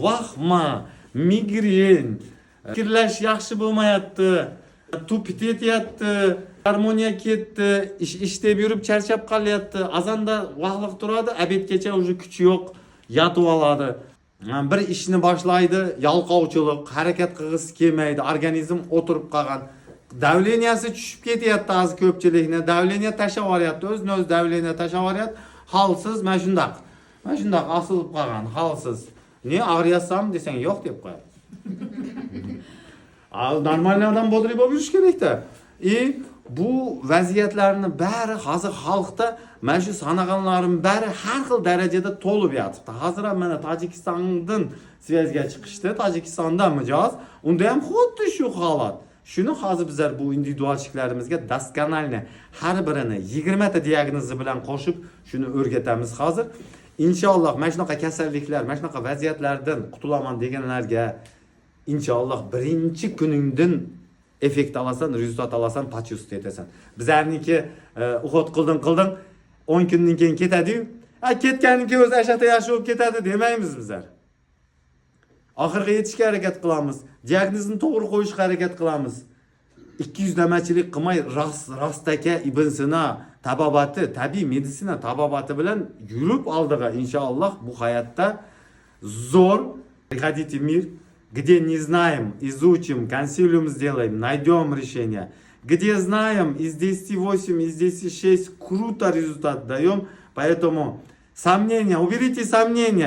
vahma, migren, fikrlash yaxshi bo'lmayapti, tupit etyapti, harmoniya ketdi, ishda yurib charchab qolyapti. Azanda vaqtliq turadi, obedgacha уже kuchi yo'q, yotib oladi. Bir ishni boshlaydi, yalqovchilik, harakat qilgisi kelmaydi, organizm o'tirib qolgan. Davleniyasi tushib ketyapti az ko'pchilikni. Davleniya tashlab yuboryapti, o'z davleniya tashlab yuboryapti. Halsiz, mana shundaq. Mana shundaq osilib qolgan, halsiz. Ne og'riyapsam desang yo'q deb qo'yadi. Normal odam bodri bo'lib yurish kerak-da. Bu vaziyatlarni bari hozir xalqda mana shu sanag'anlarim bari har xil darajada to'lib yotibdi. Hozir ham mana Tojikistondan svязga chiqishdi. Tojikistonda mijoz, unda ham xuddi shu holat. Shuni hozir bizlar bu individualchiklarimizga daskanalni har birini 20 ta diagnozi bilan qo'shib shuni o'rgatamiz hozir. Inshaalloh mana shunaqa kasalliklar, mana shunaqa vaziyatlardan qutulaman deganlarga inshaalloh birinchi kuningdan effekt alasan, rezultat alasan, почувствовать etasan. Bizlarniki uhod qilding, 10 kundan keyin ketadi-yu, ketganidan keyin o'zi ashata yaxshi bo'lib ketadi demaymiz bizlar. Oxirga yetishga harakat qilamiz, diagnozni to'g'ri qo'yishga harakat qilamiz. 200 namachilik qilmay rostaka Ibn Sino tabobati, tabiiy meditsina tabobati bilan yurib oldiga inshaalloh bu hayotda zo'r приходите в мир, где не знаем, изучим, консилиум сделаем, найдем решение. Где знаем, из 10 8, из 10 6 круто результат даем. Поэтому сомнения, уберите сомнения.